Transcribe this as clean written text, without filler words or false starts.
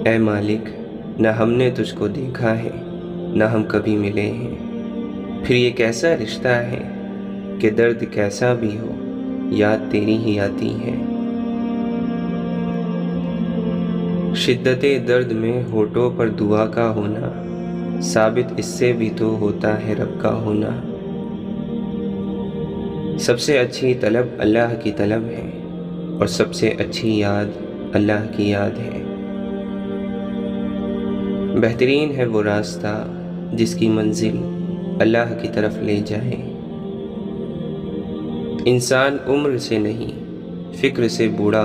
ऐ मालिक, न हमने तुझको देखा है, न हम कभी मिले हैं। फिर ये कैसा रिश्ता है कि दर्द कैसा भी हो, याद तेरी ही आती है। शिद्दते दर्द में होठों पर दुआ का होना, साबित इससे भी तो होता है रब का होना। सबसे अच्छी तलब अल्लाह की तलब है, और सबसे अच्छी याद अल्लाह की याद है। बेहतरीन है वो रास्ता जिसकी मंजिल अल्लाह की तरफ ले जाए। इंसान उम्र से नहीं, फिक्र से बूढ़ा